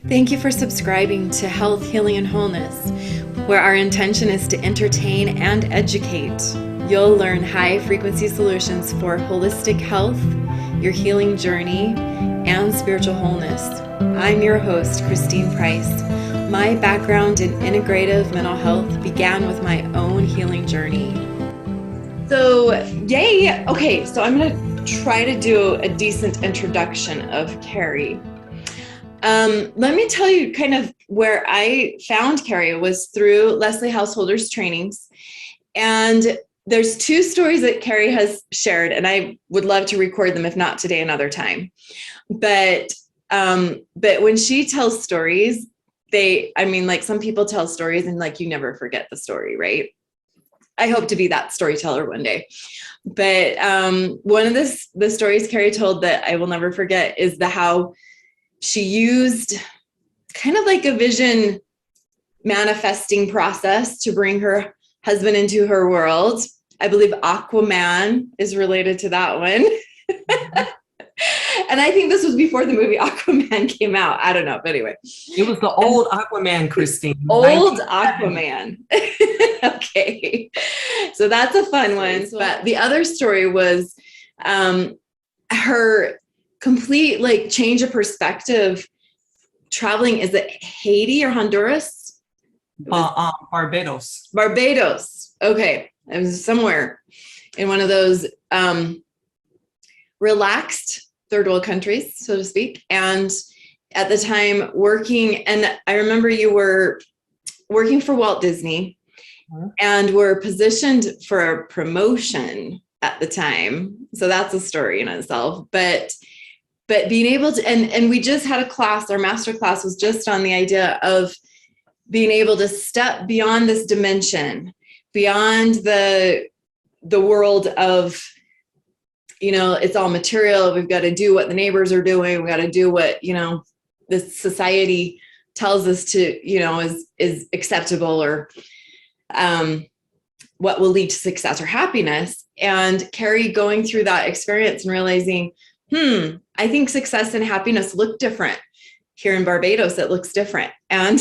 Thank you for subscribing to Health, Healing, and Wholeness, where our intention is to entertain and educate. You'll learn high-frequency solutions for holistic health, your healing journey, and spiritual wholeness. I'm your host, Christine Price. My background in integrative mental health began with my own healing journey. So, yay! Okay, so I'm going to try to do a decent introduction of Cari. Let me tell you kind of where I found Cari was through Leslie Householder's trainings. And there's two stories that Cari has shared, and I would love to record them, if not today, another time. But when she tells stories, some people tell stories and like you never forget the story, right? I hope to be that storyteller one day. But one of the stories Cari told that I will never forget is how she used kind of like a vision manifesting process to bring her husband into her world. I believe Aquaman is related to that one. And I think this was before the movie Aquaman came out. I don't know, but anyway. It was the old Aquaman, Christine. Old Aquaman. Okay. So that's a fun one. But the other story was her complete change of perspective traveling. Is it Haiti or Honduras? Barbados. Okay. It was somewhere in one of those relaxed third world countries, so to speak. And at the time and I remember you were working for Walt Disney and were positioned for a promotion at the time. So that's a story in itself. But being able to, and we just had a class, our master class was just on the idea of being able to step beyond this dimension, beyond the world of, it's all material. We've got to do what the neighbors are doing. We got to do what, this society tells us to, is acceptable or what will lead to success or happiness. And Cari going through that experience and realizing, I think success and happiness look different. Here in Barbados, it looks different. And,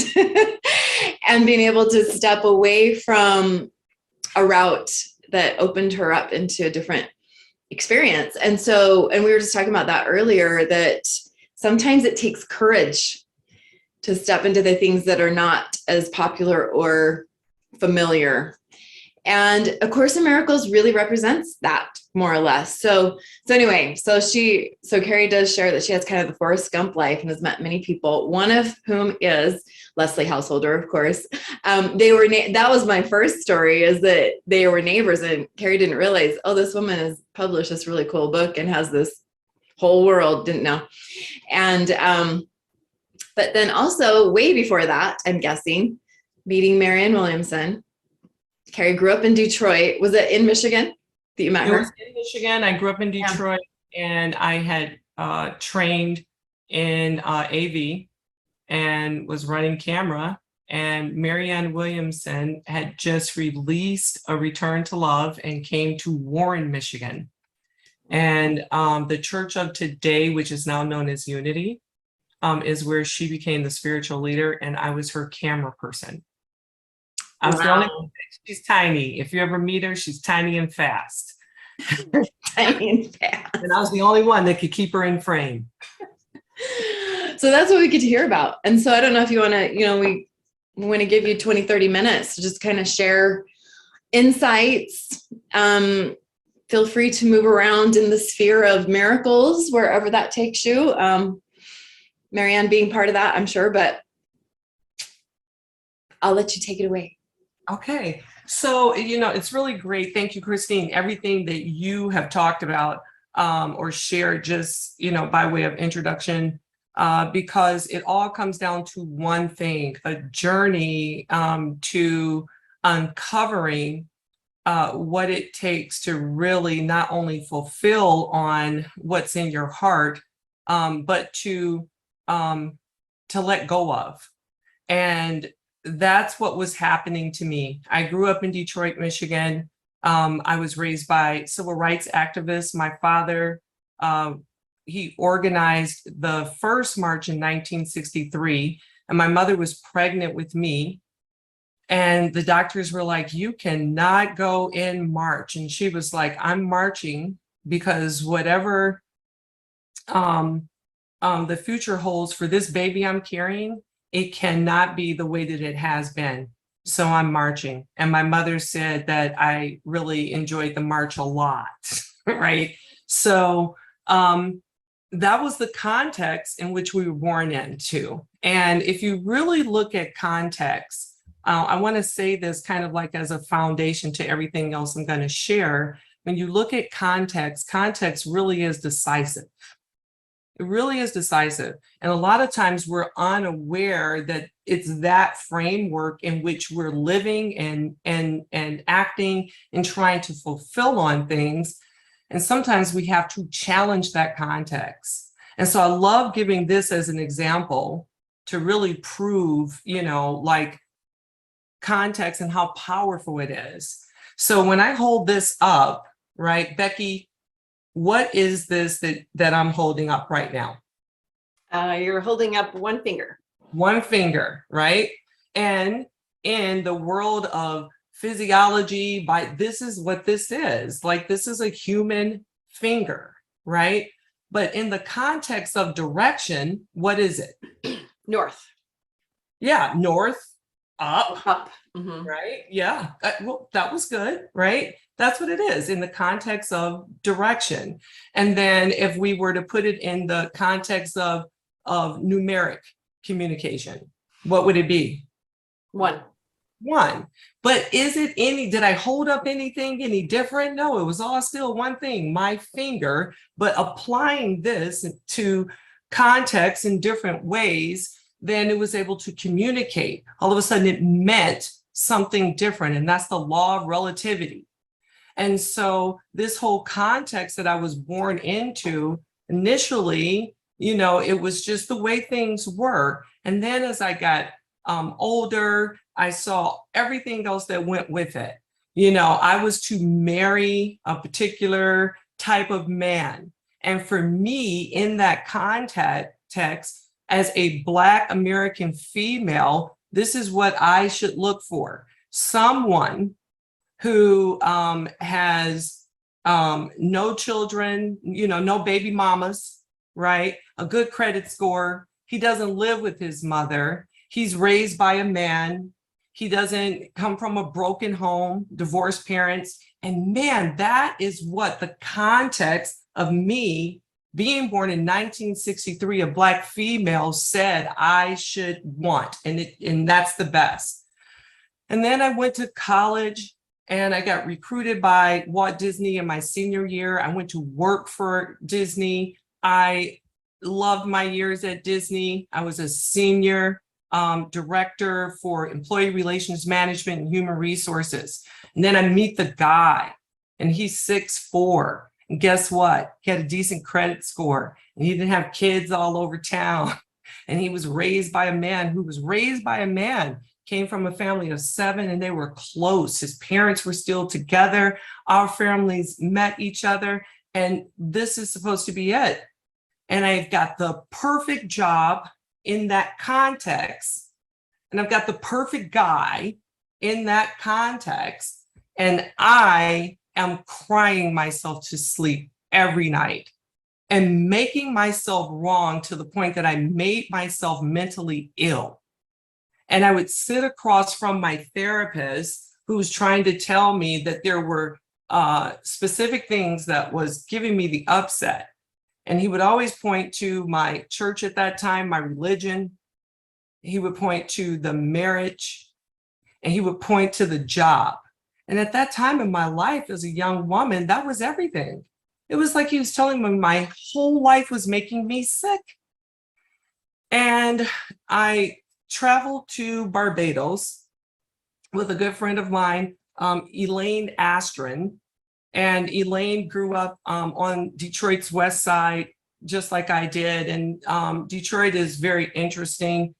and being able to step away from a route that opened her up into a different experience. And we were just talking about that earlier, that sometimes it takes courage to step into the things that are not as popular or familiar. And A Course in Miracles really represents that more or less. So Cari does share that she has kind of the Forrest Gump life and has met many people, one of whom is Leslie Householder, of course. That was my first story, is that they were neighbors, and Cari didn't realize, this woman has published this really cool book and has this whole world, didn't know. And, but then also way before that, I'm guessing, meeting Marianne Williamson. Cari grew up in Detroit. Was it in Michigan that you met her? It was in Michigan. I grew up in Detroit, and I had trained in AV and was running camera. And Marianne Williamson had just released A Return to Love and came to Warren, Michigan. And the Church of Today, which is now known as Unity, is where she became the spiritual leader, and I was her camera person. I was the only one. She's tiny. If you ever meet her, she's tiny and fast. Tiny and fast. And I was the only one that could keep her in frame. So that's what we get to hear about. And so I don't know if you want to, we want to give you 20, 30 minutes to just kind of share insights. Feel free to move around in the sphere of miracles, wherever that takes you. Marianne being part of that, I'm sure, but I'll let you take it away. Okay. So, it's really great. Thank you, Christine. Everything that you have talked about or shared just, by way of introduction, because it all comes down to one thing, a journey to uncovering what it takes to really not only fulfill on what's in your heart, but to let go of. And that's what was happening to me. I grew up in Detroit, Michigan. I was raised by civil rights activists. My father he organized the first march in 1963, and my mother was pregnant with me. And the doctors were like, you cannot go in March. And she was like, I'm marching because whatever the future holds for this baby I'm carrying, it cannot be the way that it has been. So I'm marching. And my mother said that I really enjoyed the march a lot, right? So that was the context in which we were born into. And if you really look at context, I want to say this kind of like as a foundation to everything else I'm going to share. When you look at context, context really is decisive. It really is decisive. And a lot of times we're unaware that it's that framework in which we're living and acting and trying to fulfill on things. And sometimes we have to challenge that context. And so I love giving this as an example to really prove, like context and how powerful it is. So when I hold this up, right, Becky, what is this that I'm holding up right now? You're holding up one finger. One finger, right? And in the world of physiology, this is what this is. Like, this is a human finger, right? But in the context of direction, what is it? North. Yeah, north, up. Up. Mm-hmm. Right? Yeah. Well, that was good, right? That's what it is in the context of direction. And then if we were to put it in the context of numeric communication, what would it be? One. But did I hold up anything any different? No, it was all still one thing, my finger, but applying this to context in different ways, then it was able to communicate. All of a sudden it meant something different. And that's the law of relativity. And so this whole context that I was born into initially, it was just the way things were. And then as I got older, I saw everything else that went with it. I was to marry a particular type of man. And for me, in that context, as a Black American female, this is what I should look for. Someone who has no children, no baby mamas, right? A good credit score. He doesn't live with his mother. He's raised by a man. He doesn't come from a broken home, divorced parents. And man, that is what the context of me being born in 1963, a Black female, said I should want. And that's the best. And then I went to college and I got recruited by Walt Disney in my senior year. I went to work for Disney. I loved my years at Disney. I was a senior director for employee relations management and human resources. And then I meet the guy, and he's 6'4". And guess what? He had a decent credit score, and he didn't have kids all over town. And he was raised by a man who was raised by a man, came from a family of 7, and they were close. His parents were still together. Our families met each other, and this is supposed to be it. And I've got the perfect job in that context, and I've got the perfect guy in that context, and I am crying myself to sleep every night and making myself wrong to the point that I made myself mentally ill. And I would sit across from my therapist who was trying to tell me that there were specific things that was giving me the upset. And he would always point to my church at that time, my religion. He would point to the marriage, and he would point to the job. And at that time in my life as a young woman, that was everything. It was like he was telling me my whole life was making me sick. And I traveled to Barbados with a good friend of mine, Elaine Astron. And Elaine grew up on Detroit's west side, just like I did. And Detroit is very interesting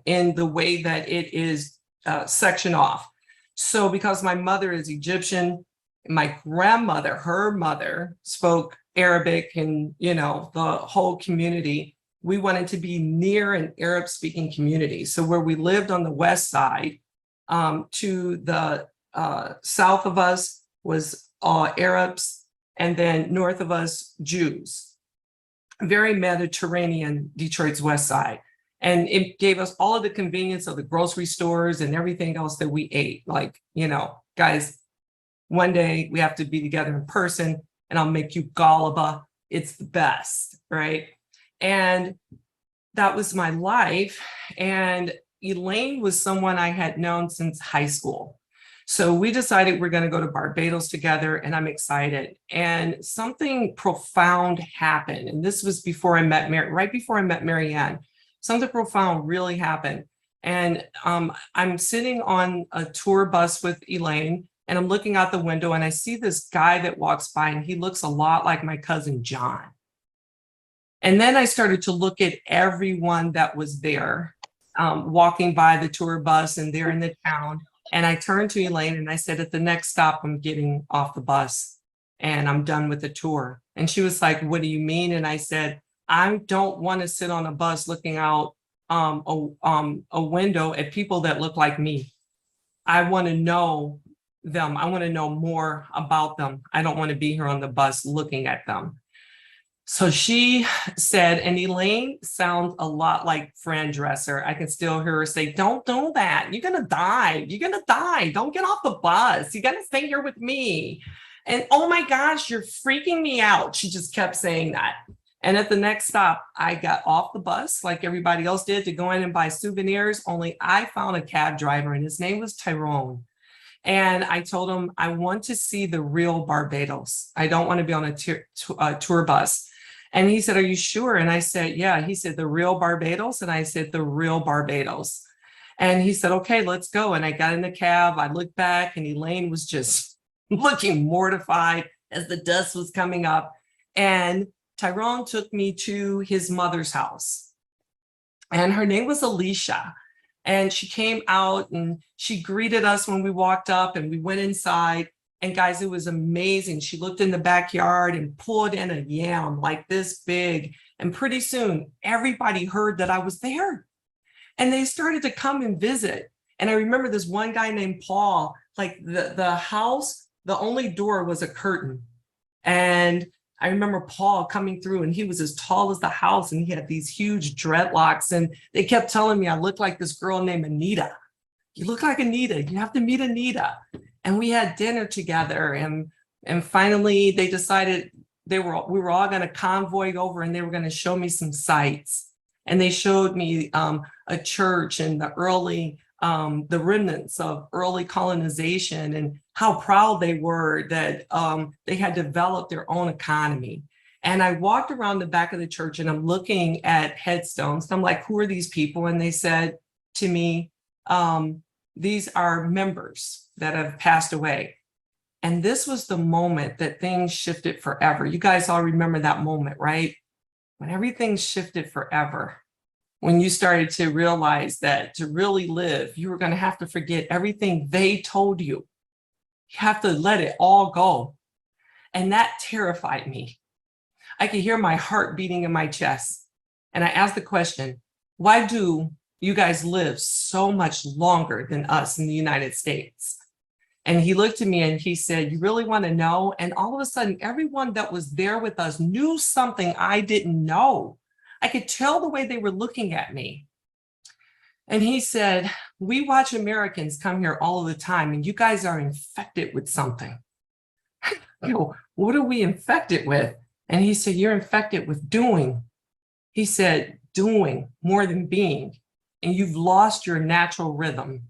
in the way that it is sectioned off. So because my mother is Egyptian, my grandmother, her mother, spoke Arabic and, the whole community. We wanted to be near an Arab speaking community. So where we lived on the west side, to the south of us was Arabs, and then north of us, Jews. Very Mediterranean, Detroit's west side. And it gave us all of the convenience of the grocery stores and everything else that we ate. Like, guys, one day we have to be together in person and I'll make you galaba. It's the best, right? And that was my life. And Elaine was someone I had known since high school. So we decided we're going to go to Barbados together, and I'm excited. And something profound happened. And this was before I met right before I met Marianne. Something profound really happened. And I'm sitting on a tour bus with Elaine, and I'm looking out the window, and I see this guy that walks by, and he looks a lot like my cousin John. And then I started to look at everyone that was there, walking by the tour bus, and they're in the town. And I turned to Elaine and I said, at the next stop, I'm getting off the bus and I'm done with the tour. And she was like, what do you mean? And I said, I don't want to sit on a bus looking out a window at people that look like me. I want to know them. I want to know more about them. I don't want to be here on the bus looking at them. So she said, and Elaine sounds a lot like Fran Dresser. I can still hear her say, don't do that. You're going to die. You're going to die. Don't get off the bus. You got to stay here with me. And oh my gosh, you're freaking me out. She just kept saying that. And at the next stop, I got off the bus like everybody else did to go in and buy souvenirs. Only I found a cab driver and his name was Tyrone. And I told him, I want to see the real Barbados. I don't want to be on a tour bus. And he said, are you sure? And I said, yeah. He said, the real Barbados? And I said, the real Barbados. And he said, okay, let's go. And I got in the cab. I looked back and Elaine was just looking mortified as the dust was coming up. And Tyrone took me to his mother's house. And her name was Alicia. And she came out and she greeted us when we walked up, and we went inside. And guys, it was amazing. She looked in the backyard and pulled in a yam like this big. And pretty soon, everybody heard that I was there. And they started to come and visit. And I remember this one guy named Paul, like the house, the only door was a curtain. And I remember Paul coming through, and he was as tall as the house, and he had these huge dreadlocks. And they kept telling me I looked like this girl named Anita. You look like Anita. You have to meet Anita. And we had dinner together, and finally they decided we were all going to convoy over, and they were going to show me some sights. And they showed me a church and the remnants of early colonization, and how proud they were that they had developed their own economy. And I walked around the back of the church, and I'm looking at headstones. I'm like, who are these people? And they said to me, these are members that have passed away. And this was the moment that things shifted forever. You guys all remember that moment, right? When everything shifted forever. When you started to realize that to really live, you were going to have to forget everything they told you. You have to let it all go. And that terrified me. I could hear my heart beating in my chest. And I asked the question, why do you guys live so much longer than us in the United States? And he looked at me and he said, you really want to know? And all of a sudden, everyone that was there with us knew something I didn't know. I could tell the way they were looking at me. And he said, we watch Americans come here all of the time, and you guys are infected with something. What are we infected with? And he said, you're infected with doing. He said, doing more than being. And you've lost your natural rhythm.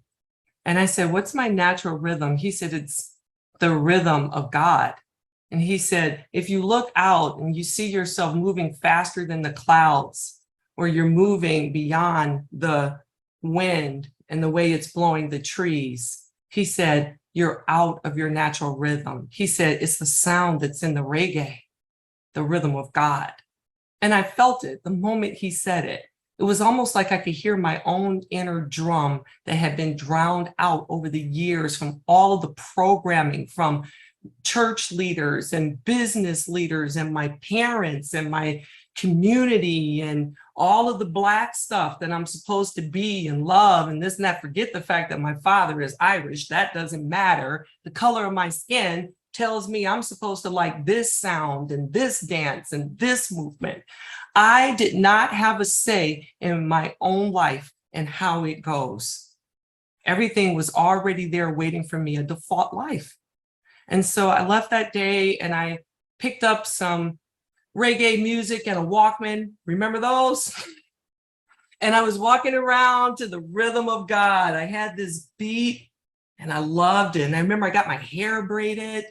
And I said, what's my natural rhythm? He said, it's the rhythm of God. And he said, if you look out and you see yourself moving faster than the clouds, or you're moving beyond the wind and the way it's blowing the trees, he said, you're out of your natural rhythm. He said, it's the sound that's in the reggae, the rhythm of God. And I felt it the moment he said it. It was almost like I could hear my own inner drum that had been drowned out over the years from all of the programming, from church leaders and business leaders and my parents and my community and all of the Black stuff that I'm supposed to be and love and this and that. Forget the fact that my father is Irish. That doesn't matter. The color of my skin tells me I'm supposed to like this sound and this dance and this movement. I did not have a say in my own life and how it goes. Everything was already there waiting for me, a default life. And so I left that day and I picked up some reggae music and a Walkman. Remember those? And I was walking around to the rhythm of God. I had this beat and I loved it. And I remember I got my hair braided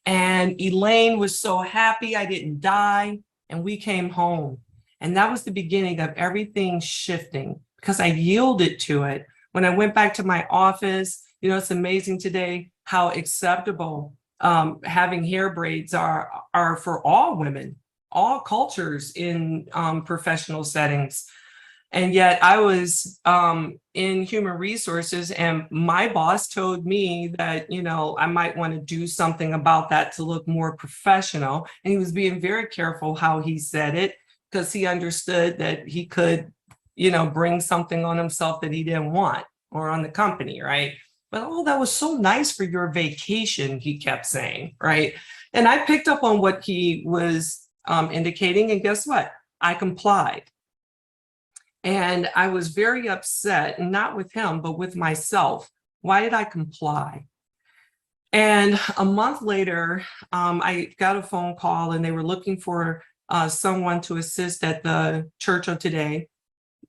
and Elaine was so happy I didn't die. And we came home. And that was the beginning of everything shifting because I yielded to it. When I went back to my office, you know, it's amazing today how acceptable having hair braids are for all women, all cultures in professional settings. And yet I was in human resources and my boss told me that, you know, I might want to do something about that to look more professional. And he was being very careful how he said it because he understood that he could, you know, bring something on himself that he didn't want or on the company, right? But, oh, that was so nice for your vacation, he kept saying, right? And I picked up on what he was indicating, and guess what? I complied. And I was very upset, not with him, but with myself. Why did I comply? And a month later, I got a phone call and they were looking for someone to assist at the church of today.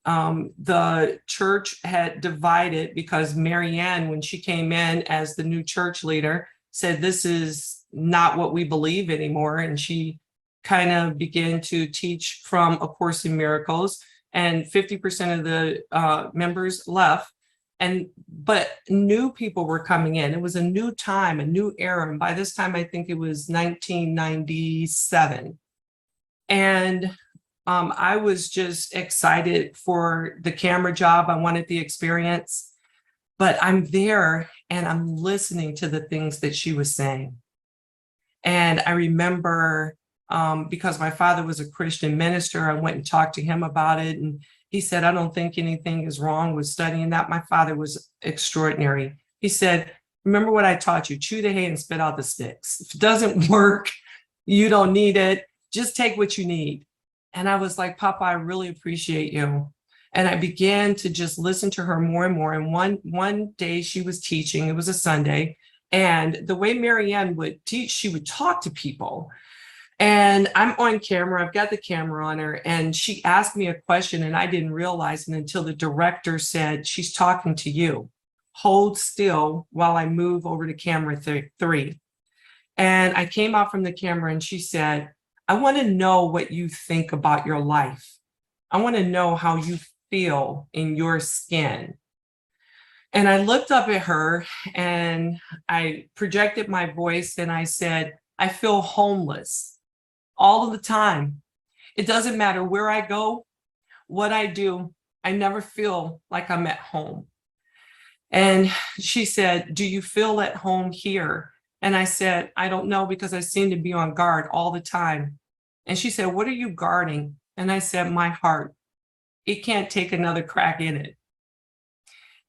The church had divided because Marianne, when she came in as the new church leader, said, this is not what we believe anymore. And she kind of began to teach from A Course in Miracles. And 50% of the members left. But new people were coming in. It was a new time, a new era. And by this time, I think it was 1997. And I was just excited for the camera job. I wanted the experience, but I'm there and I'm listening to the things that she was saying. And I remember because my father was a Christian minister, I went and talked to him about it. And he said, I don't think anything is wrong with studying that. My father was extraordinary. He said, remember what I taught you, chew the hay and spit out the sticks. If it doesn't work, you don't need it. Just take what you need. And I was like, Papa, I really appreciate you. And I began to just listen to her more and more. And one day she was teaching, it was a Sunday. And the way Marianne would teach, she would talk to people. And I'm on camera, I've got the camera on her, and she asked me a question and I didn't realize it until the director said, she's talking to you. Hold still while I move over to camera 3. And I came out from the camera and she said, I want to know what you think about your life. I want to know how you feel in your skin. And I looked up at her and I projected my voice and I said, I feel homeless. All of the time. It doesn't matter where I go, what I do, I never feel like I'm at home. And she said, do you feel at home here? And I said, I don't know because I seem to be on guard all the time. And she said, what are you guarding? And I said, my heart. It can't take another crack in it.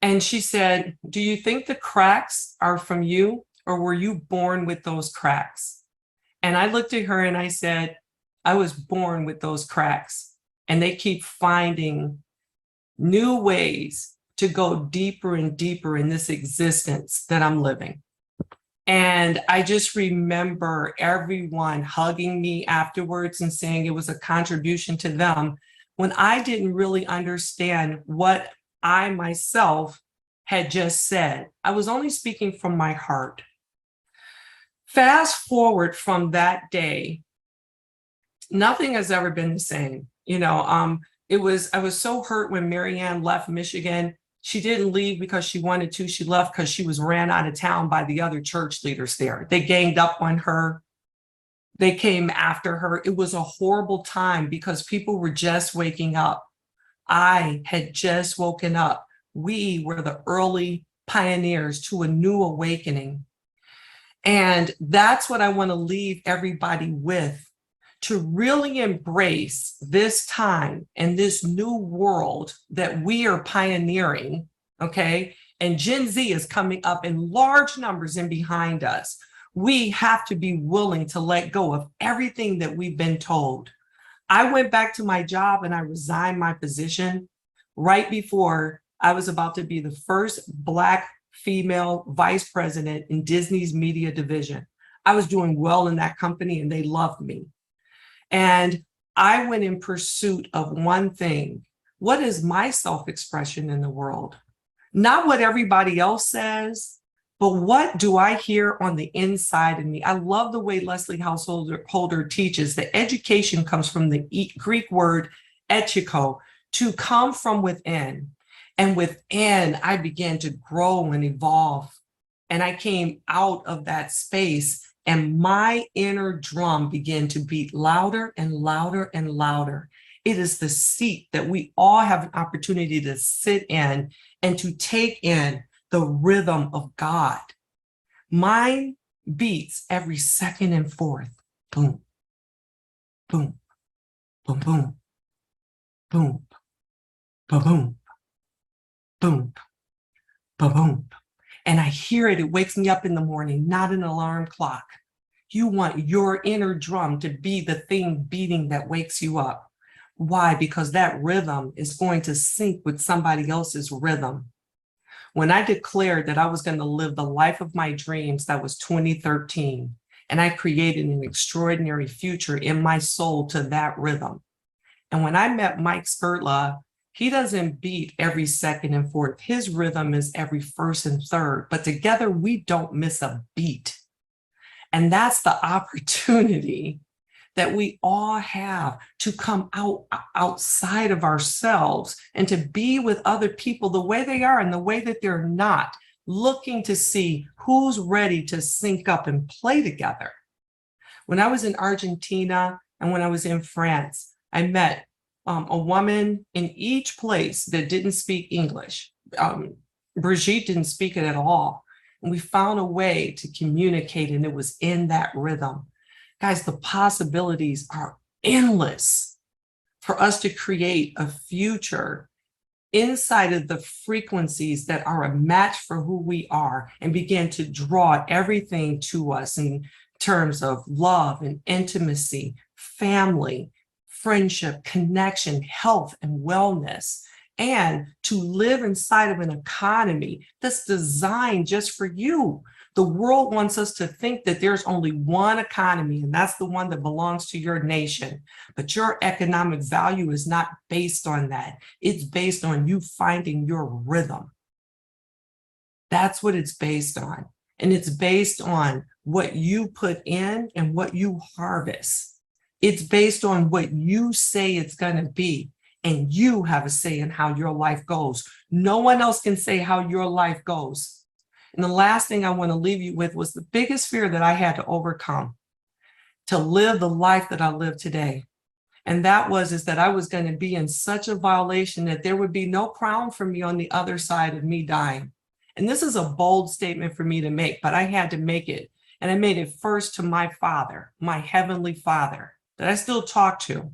And she said, do you think the cracks are from you or were you born with those cracks? And I looked at her and I said, I was born with those cracks and they keep finding new ways to go deeper and deeper in this existence that I'm living. And I just remember everyone hugging me afterwards and saying it was a contribution to them when I didn't really understand what I myself had just said. I was only speaking from my heart. Fast forward from that day, nothing has ever been the same. You know, I was so hurt when Marianne left Michigan. She didn't leave because she wanted to. She left because she was ran out of town by the other church leaders there. They ganged up on her. They came after her. It was a horrible time because people were just waking up. I had just woken up. We were the early pioneers to a new awakening. And that's what I want to leave everybody with, to really embrace this time and this new world that we are pioneering, okay? And Gen Z is coming up in large numbers and behind us. We have to be willing to let go of everything that we've been told. I went back to my job and I resigned my position right before I was about to be the first Black female vice president in Disney's media division. I was doing well in that company and they loved me. And I went in pursuit of one thing. What is my self-expression in the world? Not what everybody else says, but what do I hear on the inside of me? I love the way Leslie Householder teaches that education comes from the Greek word etiko, to come from within. And within, I began to grow and evolve. And I came out of that space, and my inner drum began to beat louder and louder and louder. It is the seat that we all have an opportunity to sit in and to take in the rhythm of God. Mine beats every second and fourth. Boom, boom, boom, boom, boom, boom, boom, boom, boom, boom. And I hear it, it wakes me up in the morning, not an alarm clock. You want your inner drum to be the thing beating that wakes you up. Why? Because that rhythm is going to sync with somebody else's rhythm. When I declared that I was going to live the life of my dreams, that was 2013, and I created an extraordinary future in my soul to that rhythm. And when I met Mike Skrdla, he doesn't beat every second and fourth. His rhythm is every first and third, but together we don't miss a beat. And that's the opportunity that we all have to come outside of ourselves and to be with other people the way they are and the way that they're not, looking to see who's ready to sync up and play together. When I was in Argentina and when I was in France, I met a woman in each place that didn't speak English. Brigitte didn't speak it at all. And we found a way to communicate, and it was in that rhythm. Guys, the possibilities are endless for us to create a future inside of the frequencies that are a match for who we are, and begin to draw everything to us in terms of love and intimacy, family, friendship, connection, health, and wellness, and to live inside of an economy that's designed just for you. The world wants us to think that there's only one economy, and that's the one that belongs to your nation. But your economic value is not based on that. It's based on you finding your rhythm. That's what it's based on. And it's based on what you put in and what you harvest. It's based on what you say it's going to be. And you have a say in how your life goes. No one else can say how your life goes. And the last thing I want to leave you with was the biggest fear that I had to overcome to live the life that I live today. And that is that I was going to be in such a violation that there would be no crown for me on the other side of me dying. And this is a bold statement for me to make, but I had to make it. And I made it first to my Father, my Heavenly Father, that I still talk to.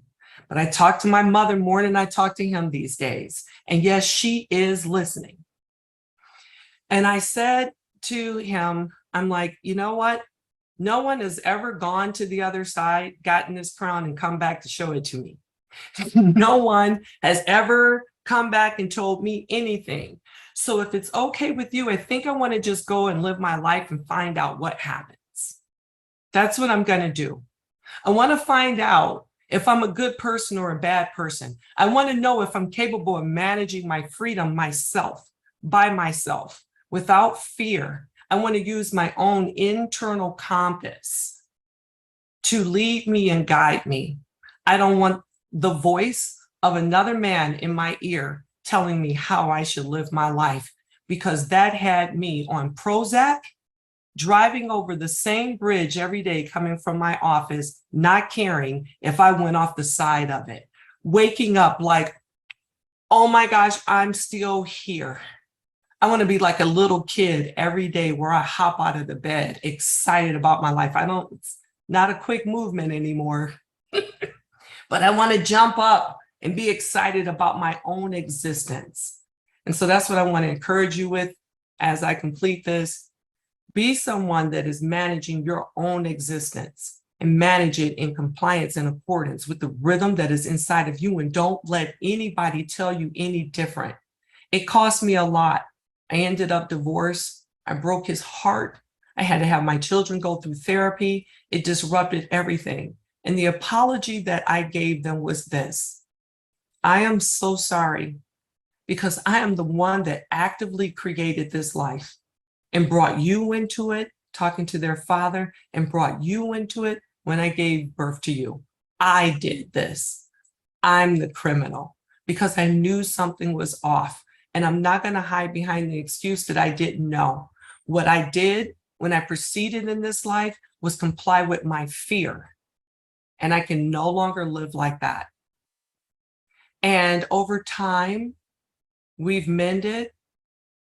But I talk to my mother more than I talk to him these days. And yes, she is listening. And I said to him, I'm like, you know what? No one has ever gone to the other side, gotten this crown, and come back to show it to me. No one has ever come back and told me anything. So if it's okay with you, I think I want to just go and live my life and find out what happens. That's what I'm going to do. I want to find out if I'm a good person or a bad person. I want to know if I'm capable of managing my freedom myself, by myself, without fear. I want to use my own internal compass to lead me and guide me. I don't want the voice of another man in my ear telling me how I should live my life, because that had me on Prozac, driving over the same bridge every day coming from my office, not caring if I went off the side of it, waking up like, oh my gosh, I'm still here. I want to be like a little kid every day where I hop out of the bed, excited about my life. It's not a quick movement anymore, but I want to jump up and be excited about my own existence. And so that's what I want to encourage you with as I complete this. Be someone that is managing your own existence and manage it in compliance and accordance with the rhythm that is inside of you. And don't let anybody tell you any different. It cost me a lot. I ended up divorced. I broke his heart. I had to have my children go through therapy. It disrupted everything. And the apology that I gave them was this: I am so sorry, because I am the one that actively created this life and brought you into it, talking to their father, and brought you into it when I gave birth to you. I did this. I'm the criminal because I knew something was off. And I'm not going to hide behind the excuse that I didn't know. What I did when I proceeded in this life was comply with my fear. And I can no longer live like that. And over time, we've mended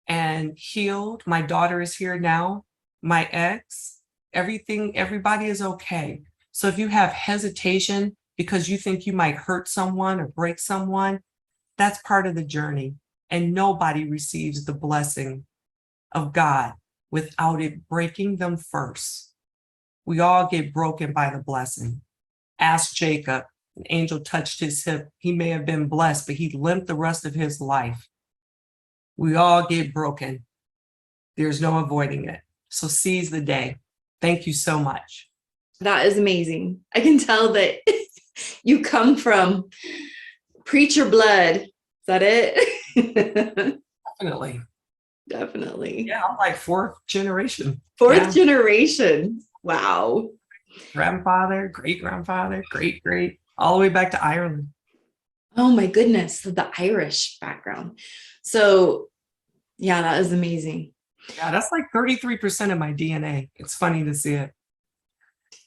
and healed. My daughter is here now. My ex, everybody is okay. So if you have hesitation because you think you might hurt someone or break someone, that's part of the journey. And nobody receives the blessing of God without it breaking them first. We all get broken by the blessing. Ask Jacob. An angel touched his hip. He may have been blessed, but he limped the rest of his life. We all get broken. There's no avoiding it. So seize the day. Thank you so much. That is amazing. I can tell that you come from preacher blood. Is that it? Definitely. Definitely. Yeah, I'm like fourth generation. Fourth generation. Wow. Grandfather, great-grandfather, great, all the way back to Ireland. Oh my goodness. So the Irish background. So yeah, that is amazing. Yeah, that's like 33% of my DNA. It's funny to see it.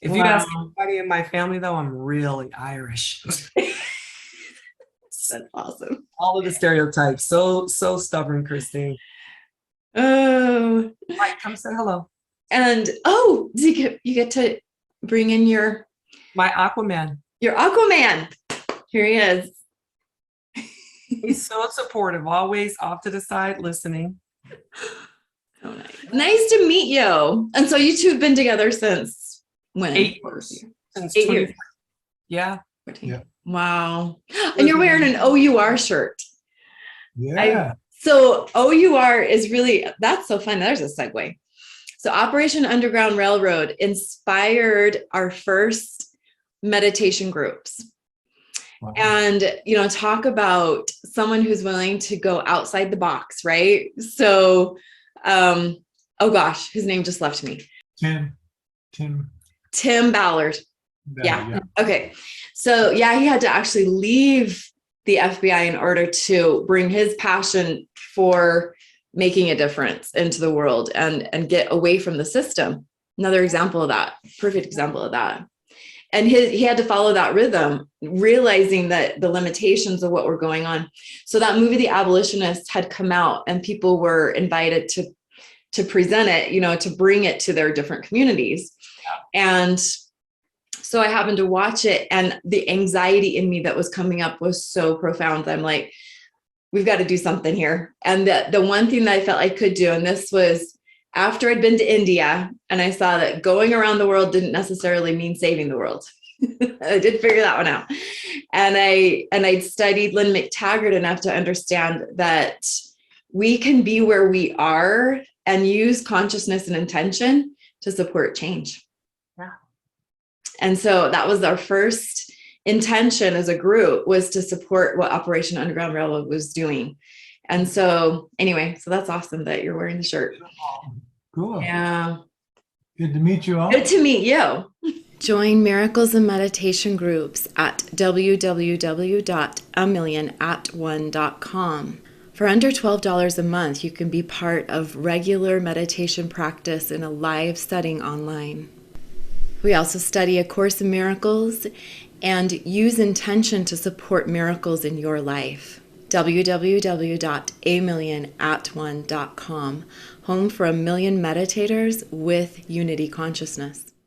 If you ask anybody in my family, though, I'm really Irish. That's awesome. All of the stereotypes. So stubborn, Christine. Oh. Right, come say hello. And you get to bring in my Aquaman. Your Aquaman. Here he is. He's so supportive, always off to the side listening. Oh, nice. Nice to meet you. And so you two have been together since when? 8 years. Since 8 years. Yeah. 14. Yeah. Wow. And you're wearing an OUR shirt. Yeah. So OUR is really, that's so fun. There's a segue. So Operation Underground Railroad inspired our first meditation groups. Wow. And, talk about someone who's willing to go outside the box, right? So, oh gosh, his name just left me. Tim Ballard. Yeah. Okay. So yeah, he had to actually leave the FBI in order to bring his passion for making a difference into the world and get away from the system. Another example of that, perfect example of that. And he had to follow that rhythm, realizing that the limitations of what were going on. So that movie, The Abolitionist, had come out and people were invited to present it, to bring it to their different communities. And so I happened to watch it, and the anxiety in me that was coming up was so profound. I'm like, we've got to do something here. And the one thing that I felt I could do, and this was after I'd been to India, and I saw that going around the world didn't necessarily mean saving the world. I did figure that one out. And I'd studied Lynn McTaggart enough to understand that we can be where we are and use consciousness and intention to support change. Yeah. And so that was our first intention as a group, was to support what Operation Underground Railroad was doing. And so anyway, so that's awesome that you're wearing the shirt. Cool. Yeah. Good to meet you all. Good to meet you. Join Miracles and Meditation groups at www.amillionatone.com. For under $12 a month, you can be part of regular meditation practice in a live setting online. We also study A Course in Miracles and use intention to support miracles in your life. www.amillionatone.com, home for a million meditators with unity consciousness.